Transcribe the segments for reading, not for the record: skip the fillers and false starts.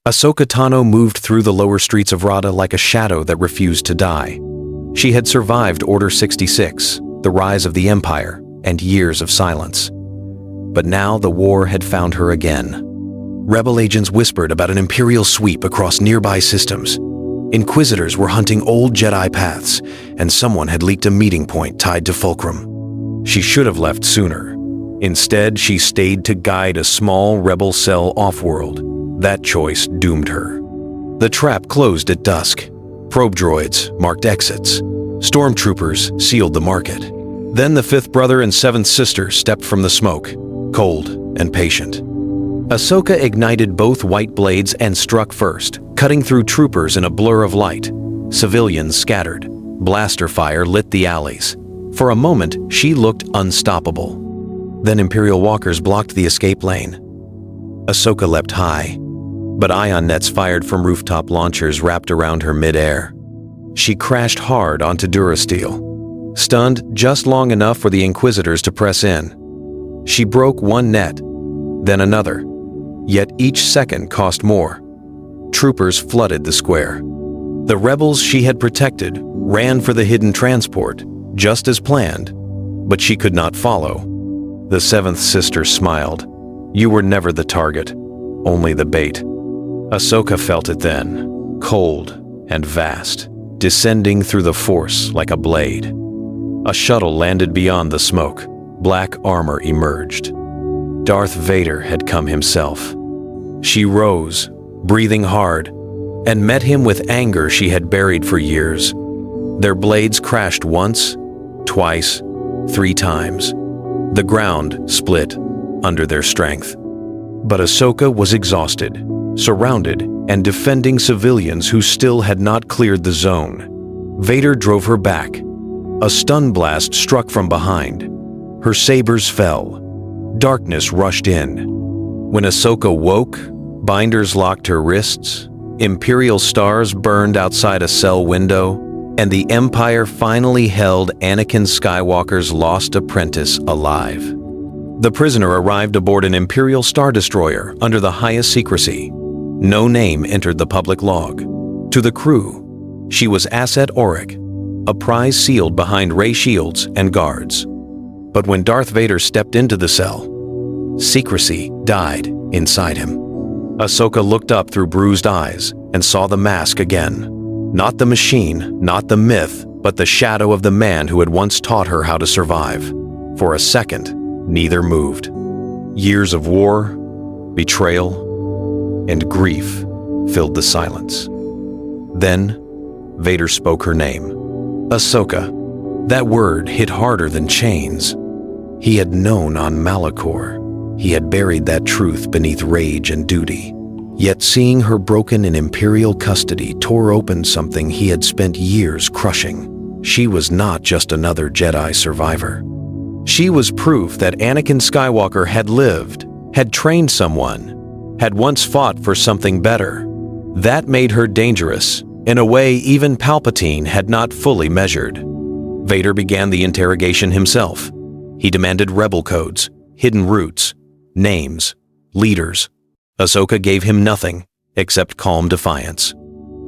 Ahsoka Tano moved through the lower streets of Rada like a shadow that refused to die. She had survived Order 66, the rise of the Empire, and years of silence. But now the war had found her again. Rebel agents whispered about an Imperial sweep across nearby systems. Inquisitors were hunting old Jedi paths, and someone had leaked a meeting point tied to Fulcrum. She should have left sooner. Instead, she stayed to guide a small rebel cell off-world. That choice doomed her. The trap closed at dusk. Probe droids marked exits. Stormtroopers sealed the market. Then the fifth brother and seventh sister stepped from the smoke, cold and patient. Ahsoka ignited both white blades and struck first, cutting through troopers in a blur of light. Civilians scattered. Blaster fire lit the alleys. For a moment, she looked unstoppable. Then Imperial walkers blocked the escape lane. Ahsoka leapt high, but ion nets fired from rooftop launchers wrapped around her mid-air. She crashed hard onto Durasteel, stunned just long enough for the Inquisitors to press in. She broke one net, then another, yet each second cost more. Troopers flooded the square. The rebels she had protected ran for the hidden transport, just as planned, but she could not follow. The seventh sister smiled. You were never the target, only the bait. Ahsoka felt it then, cold and vast, descending through the Force like a blade. A shuttle landed beyond the smoke. Black armor emerged. Darth Vader had come himself. She rose, breathing hard, and met him with anger she had buried for years. Their blades crashed once, twice, 3 times. The ground split under their strength. But Ahsoka was exhausted, surrounded, and defending civilians who still had not cleared the zone. Vader drove her back. A stun blast struck from behind. Her sabers fell. Darkness rushed in. When Ahsoka woke, binders locked her wrists, Imperial stars burned outside a cell window, and the Empire finally held Anakin Skywalker's lost apprentice alive. The prisoner arrived aboard an Imperial Star Destroyer under the highest secrecy. No name entered the public log. To the crew, she was Asset Auric, a prize sealed behind ray shields and guards. But when Darth Vader stepped into the cell, secrecy died inside him. Ahsoka looked up through bruised eyes and saw the mask again. Not the machine, not the myth, but the shadow of the man who had once taught her how to survive. For a second, neither moved. Years of war, betrayal, and grief filled the silence. Then, Vader spoke her name. Ahsoka. That word hit harder than chains. He had known on Malachor. He had buried that truth beneath rage and duty. Yet seeing her broken in Imperial custody tore open something he had spent years crushing. She was not just another Jedi survivor. She was proof that Anakin Skywalker had lived, had trained someone, had once fought for something better. That made her dangerous, in a way even Palpatine had not fully measured. Vader began the interrogation himself. He demanded rebel codes, hidden routes, names, leaders. Ahsoka gave him nothing except calm defiance.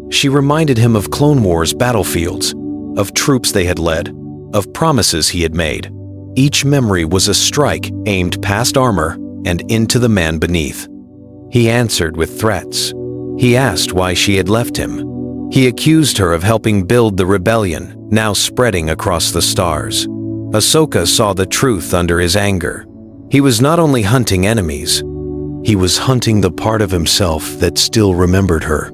She reminded him of Clone Wars battlefields, of troops they had led, of promises he had made. Each memory was a strike aimed past armor and into the man beneath. He answered with threats. He asked why she had left him. He accused her of helping build the rebellion, now spreading across the stars. Ahsoka saw the truth under his anger. He was not only hunting enemies, he was hunting the part of himself that still remembered her.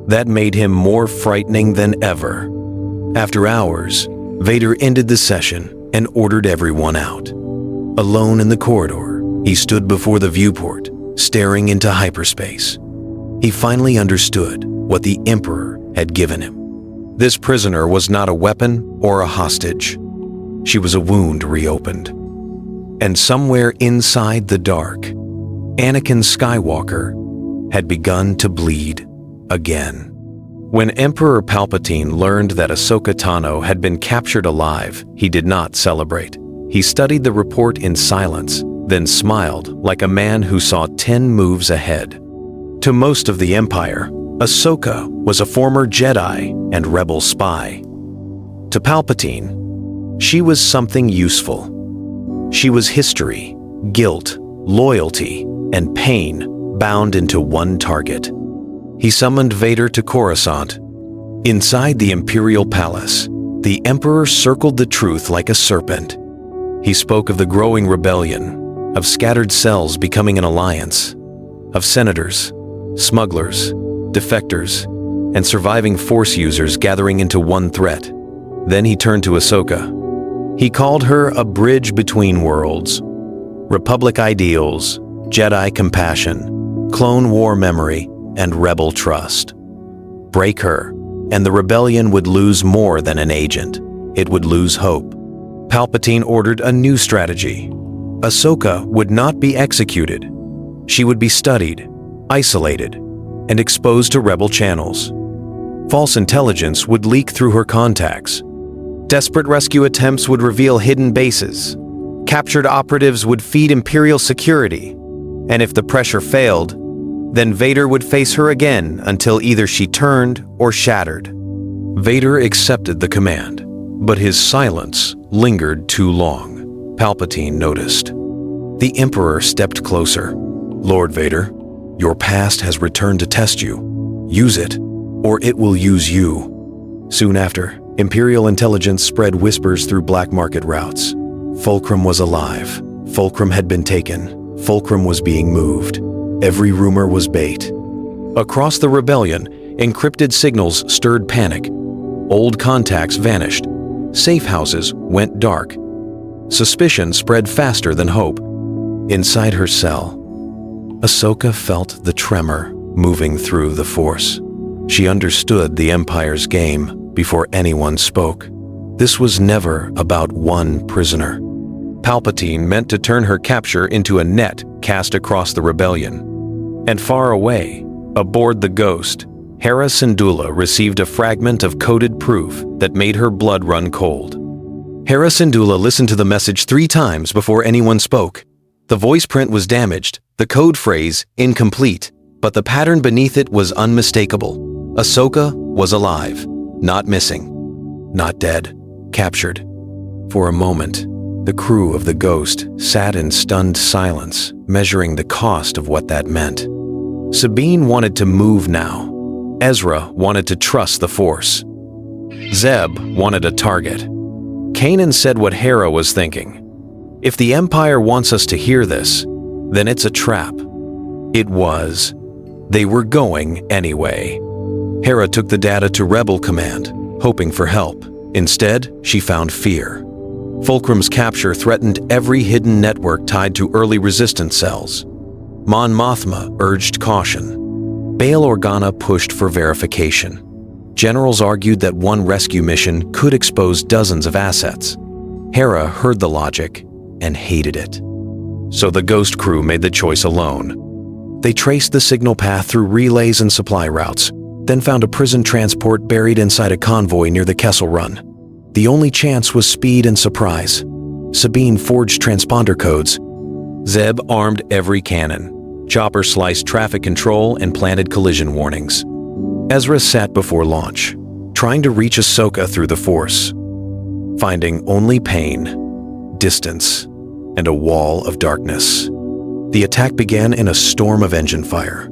That made him more frightening than ever. After hours, Vader ended the session and ordered everyone out. Alone in the corridor, he stood before the viewport, staring into hyperspace. He finally understood what the Emperor had given him. This prisoner was not a weapon or a hostage. She was a wound reopened. And somewhere inside the dark, Anakin Skywalker had begun to bleed again. When Emperor Palpatine learned that Ahsoka Tano had been captured alive, he did not celebrate. He studied the report in silence, then smiled like a man who saw 10 moves ahead. To most of the Empire, Ahsoka was a former Jedi and rebel spy. To Palpatine, she was something useful. She was history, guilt, loyalty, and pain bound into one target. He summoned Vader to Coruscant. Inside the Imperial palace, the Emperor circled the truth like a serpent. He spoke of the growing rebellion, of scattered cells becoming an alliance, of senators, smugglers, defectors, and surviving Force users gathering into one threat. Then he turned to Ahsoka. He called her a bridge between worlds, Republic ideals, Jedi compassion, clone war memory, and rebel trust. Break her, and the rebellion would lose more than an agent. It would lose hope. Palpatine ordered a new strategy. Ahsoka would not be executed. She would be studied, isolated, and exposed to rebel channels. False intelligence would leak through her contacts. Desperate rescue attempts would reveal hidden bases. Captured operatives would feed Imperial security. And if the pressure failed, then Vader would face her again until either she turned or shattered. Vader accepted the command, but his silence lingered too long. Palpatine noticed. The Emperor stepped closer. "Lord Vader, your past has returned to test you. Use it, or it will use you." Soon after, Imperial intelligence spread whispers through black market routes. Fulcrum was alive. Fulcrum had been taken. Fulcrum was being moved. Every rumor was bait. Across the rebellion, encrypted signals stirred panic. Old contacts vanished. Safe houses went dark. Suspicion spread faster than hope. Inside her cell, Ahsoka felt the tremor moving through the Force. She understood the Empire's game before anyone spoke. This was never about one prisoner. Palpatine meant to turn her capture into a net cast across the rebellion. And far away, aboard the Ghost, Hera Syndulla received a fragment of coded proof that made her blood run cold. Hera Syndulla listened to the message 3 times before anyone spoke. The voice print was damaged, the code phrase incomplete, but the pattern beneath it was unmistakable. Ahsoka was alive, not missing, not dead, captured. For a moment, the crew of the Ghost sat in stunned silence, measuring the cost of what that meant. Sabine wanted to move now. Ezra wanted to trust the Force. Zeb wanted a target. Kanan said what Hera was thinking. If the Empire wants us to hear this, then it's a trap. It was. They were going anyway. Hera took the data to Rebel Command, hoping for help. Instead, she found fear. Fulcrum's capture threatened every hidden network tied to early resistance cells. Mon Mothma urged caution. Bail Organa pushed for verification. Generals argued that one rescue mission could expose dozens of assets. Hera heard the logic and hated it. So the Ghost crew made the choice alone. They traced the signal path through relays and supply routes, then found a prison transport buried inside a convoy near the Kessel Run. The only chance was speed and surprise. Sabine forged transponder codes. Zeb armed every cannon. Chopper sliced traffic control and planted collision warnings. Ezra sat before launch, trying to reach Ahsoka through the Force, finding only pain, distance, and a wall of darkness. The attack began in a storm of engine fire.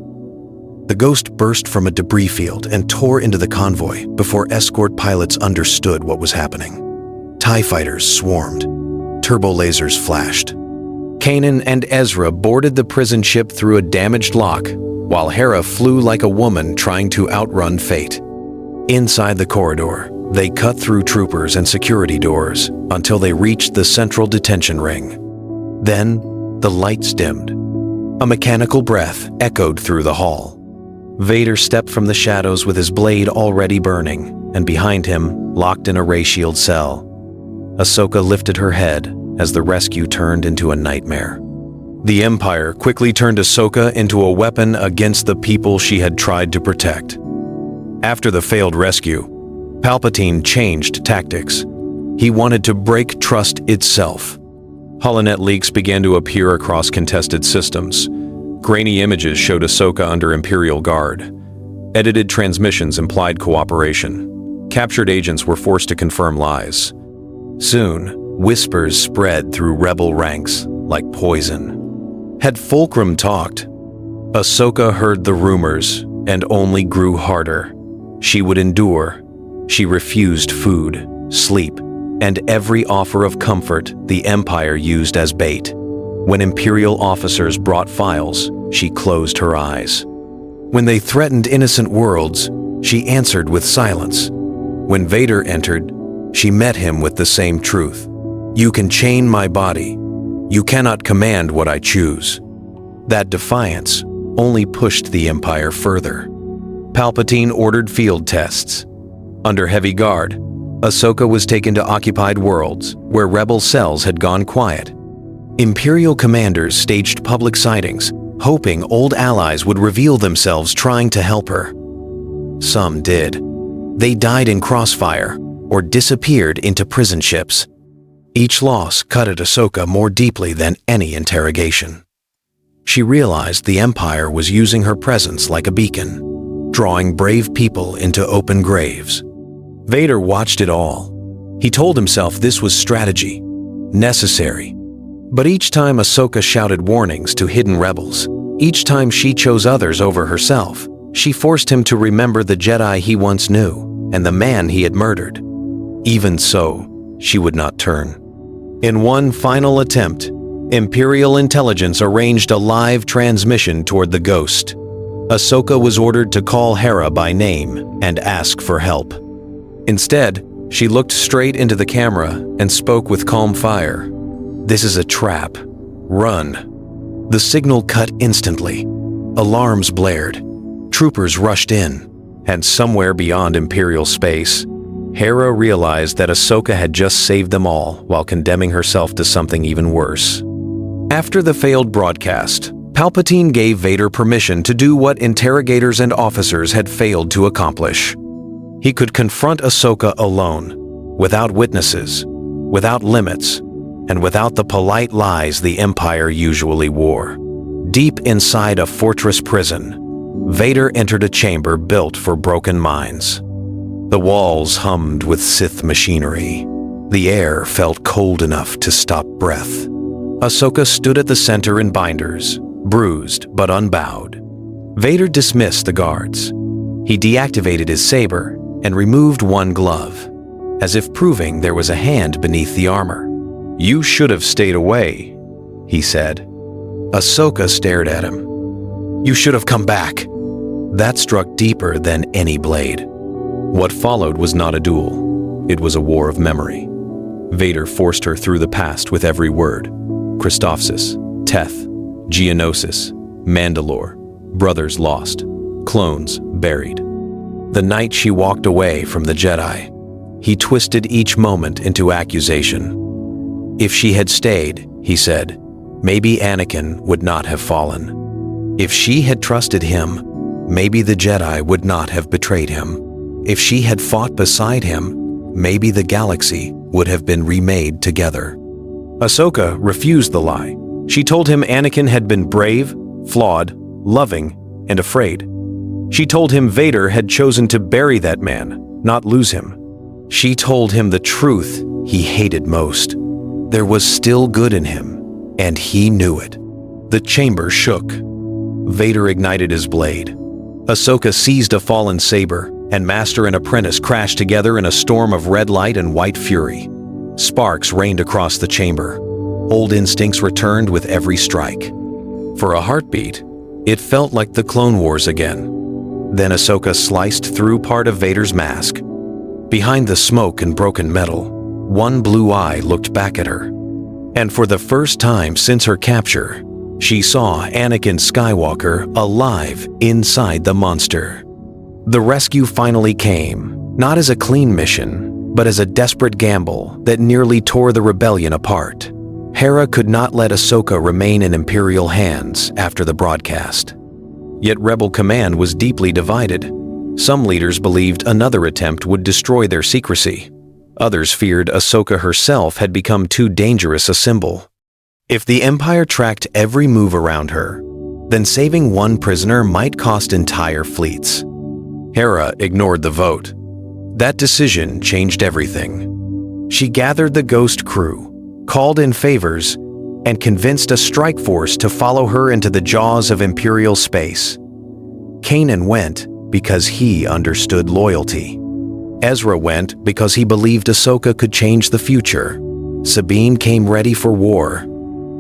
The Ghost burst from a debris field and tore into the convoy before escort pilots understood what was happening. TIE fighters swarmed. Turbo lasers flashed. Kanan and Ezra boarded the prison ship through a damaged lock, while Hera flew like a woman trying to outrun fate. Inside the corridor, they cut through troopers and security doors until they reached the central detention ring. Then, the lights dimmed. A mechanical breath echoed through the hall. Vader stepped from the shadows with his blade already burning, and behind him, locked in a ray shield cell. Ahsoka lifted her head as the rescue turned into a nightmare. The Empire quickly turned Ahsoka into a weapon against the people she had tried to protect. After the failed rescue, Palpatine changed tactics. He wanted to break trust itself. Holonet leaks began to appear across contested systems. Grainy images showed Ahsoka under Imperial guard. Edited transmissions implied cooperation. Captured agents were forced to confirm lies. Soon, whispers spread through rebel ranks like poison. Had Fulcrum talked? Ahsoka heard the rumors and only grew harder. She would endure. She refused food, sleep, and every offer of comfort the Empire used as bait. When Imperial officers brought files, she closed her eyes. When they threatened innocent worlds, she answered with silence. When Vader entered, she met him with the same truth. You can chain my body. You cannot command what I choose. That defiance only pushed the Empire further. Palpatine ordered field tests. Under heavy guard, Ahsoka was taken to occupied worlds where rebel cells had gone quiet. Imperial commanders staged public sightings, hoping old allies would reveal themselves trying to help her. Some did. They died in crossfire or disappeared into prison ships. Each loss cut at Ahsoka more deeply than any interrogation. She realized the Empire was using her presence like a beacon, drawing brave people into open graves. Vader watched it all. He told himself this was strategy, necessary. But each time Ahsoka shouted warnings to hidden rebels, each time she chose others over herself, she forced him to remember the Jedi he once knew and the man he had murdered. Even so, she would not turn. In one final attempt, Imperial intelligence arranged a live transmission toward the Ghost. Ahsoka was ordered to call Hera by name and ask for help. Instead, she looked straight into the camera and spoke with calm fire. This is a trap. Run. The signal cut instantly. Alarms blared. Troopers rushed in. And somewhere beyond Imperial space, Hera realized that Ahsoka had just saved them all while condemning herself to something even worse. After the failed broadcast, Palpatine gave Vader permission to do what interrogators and officers had failed to accomplish. He could confront Ahsoka alone, without witnesses, without limits, and without the polite lies the Empire usually wore. Deep inside a fortress prison, Vader entered a chamber built for broken minds. The walls hummed with Sith machinery. The air felt cold enough to stop breath. Ahsoka stood at the center in binders, bruised but unbowed. Vader dismissed the guards. He deactivated his saber and removed one glove, as if proving there was a hand beneath the armor. "You should have stayed away," he said. Ahsoka stared at him. "You should have come back." That struck deeper than any blade. What followed was not a duel. It was a war of memory. Vader forced her through the past with every word. Christophsis, Teth, Geonosis, Mandalore, brothers lost, clones buried. The night she walked away from the Jedi, he twisted each moment into accusation. If she had stayed, he said, maybe Anakin would not have fallen. If she had trusted him, maybe the Jedi would not have betrayed him. If she had fought beside him, maybe the galaxy would have been remade together. Ahsoka refused the lie. She told him Anakin had been brave, flawed, loving, and afraid. She told him Vader had chosen to bury that man, not lose him. She told him the truth he hated most. There was still good in him, and he knew it. The chamber shook. Vader ignited his blade. Ahsoka seized a fallen saber, and master and apprentice crashed together in a storm of red light and white fury. Sparks rained across the chamber. Old instincts returned with every strike. For a heartbeat, it felt like the Clone Wars again. Then Ahsoka sliced through part of Vader's mask. Behind the smoke and broken metal, one blue eye looked back at her. And for the first time since her capture, she saw Anakin Skywalker alive inside the monster. The rescue finally came, not as a clean mission, but as a desperate gamble that nearly tore the rebellion apart. Hera could not let Ahsoka remain in Imperial hands after the broadcast. Yet Rebel Command was deeply divided. Some leaders believed another attempt would destroy their secrecy. Others feared Ahsoka herself had become too dangerous a symbol. If the Empire tracked every move around her, then saving one prisoner might cost entire fleets. Hera ignored the vote. That decision changed everything. She gathered the Ghost crew, called in favors, and convinced a strike force to follow her into the jaws of Imperial space. Kanan went because he understood loyalty. Ezra went because he believed Ahsoka could change the future. Sabine came ready for war,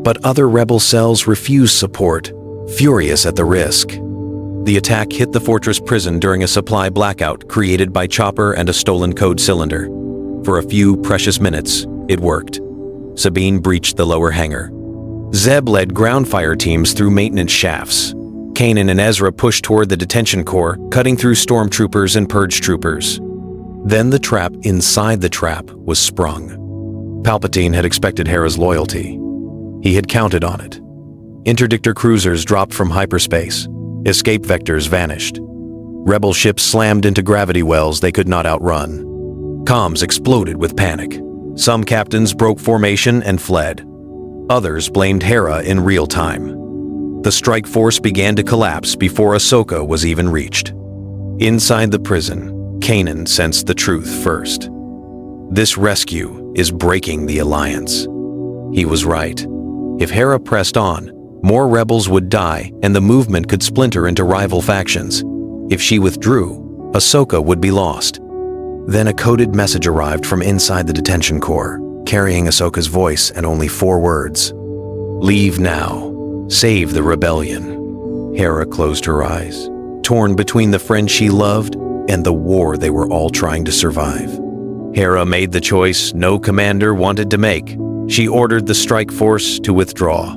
but other rebel cells refused support, furious at the risk. The attack hit the fortress prison during a supply blackout created by Chopper and a stolen code cylinder. For a few precious minutes, it worked. Sabine breached the lower hangar. Zeb led ground fire teams through maintenance shafts. Kanan and Ezra pushed toward the detention core, cutting through stormtroopers and purge troopers. Then the trap inside the trap was sprung. Palpatine had expected Hera's loyalty. He had counted on it. Interdictor cruisers dropped from hyperspace. Escape vectors vanished. Rebel ships slammed into gravity wells they could not outrun. Comms exploded with panic. Some captains broke formation and fled. Others blamed Hera in real time. The strike force began to collapse before Ahsoka was even reached. Inside the prison, Kanan sensed the truth first. This rescue is breaking the Alliance. He was right. If Hera pressed on, more rebels would die and the movement could splinter into rival factions. If she withdrew, Ahsoka would be lost. Then a coded message arrived from inside the detention core, carrying Ahsoka's voice and only 4 words. "Leave now. Save the rebellion." Hera closed her eyes, torn between the friend she loved and the war they were all trying to survive. Hera made the choice no commander wanted to make. She ordered the strike force to withdraw.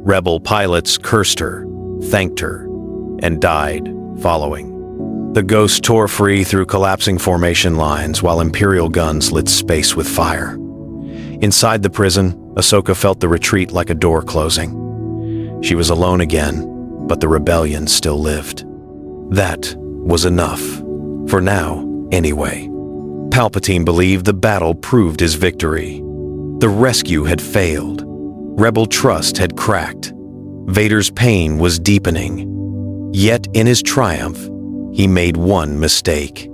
Rebel pilots cursed her, thanked her, and died following. The Ghost tore free through collapsing formation lines while Imperial guns lit space with fire. Inside the prison, Ahsoka felt the retreat like a door closing. She was alone again, but the rebellion still lived. That was enough, for now, anyway. Palpatine believed the battle proved his victory. The rescue had failed. Rebel trust had cracked. Vader's pain was deepening. Yet in his triumph, he made one mistake.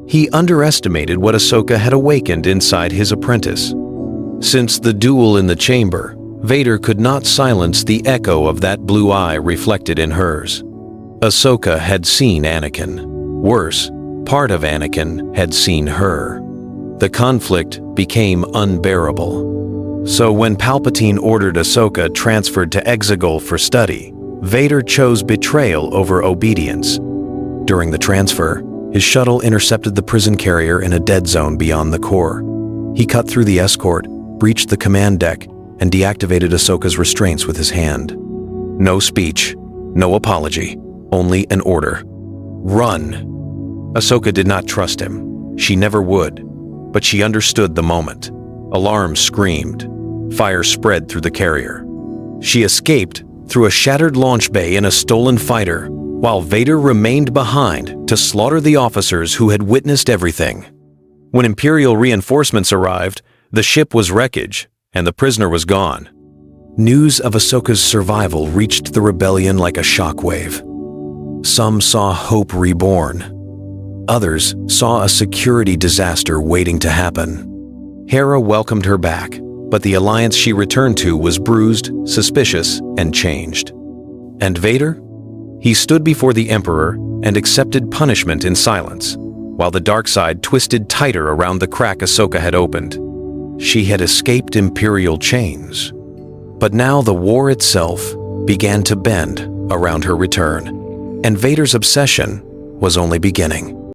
He underestimated what Ahsoka had awakened inside his apprentice. Since the duel in the chamber, Vader could not silence the echo of that blue eye reflected in hers. Ahsoka had seen Anakin. Worse, part of Anakin had seen her. The conflict became unbearable. So when Palpatine ordered Ahsoka transferred to Exegol for study, Vader chose betrayal over obedience. During the transfer, his shuttle intercepted the prison carrier in a dead zone beyond the core. He cut through the escort, breached the command deck, and deactivated Ahsoka's restraints with his hand. No speech, no apology, only an order. Run! Ahsoka did not trust him. She never would, but she understood the moment. Alarms screamed. Fire spread through the carrier. She escaped through a shattered launch bay in a stolen fighter, while Vader remained behind to slaughter the officers who had witnessed everything. When Imperial reinforcements arrived, the ship was wreckage, and the prisoner was gone. News of Ahsoka's survival reached the rebellion like a shockwave. Some saw hope reborn. Others saw a security disaster waiting to happen. Hera welcomed her back, but the alliance she returned to was bruised, suspicious, and changed. And Vader? He stood before the Emperor and accepted punishment in silence, while the dark side twisted tighter around the crack Ahsoka had opened. She had escaped Imperial chains. But now the war itself began to bend around her return, and Vader's obsession was only beginning.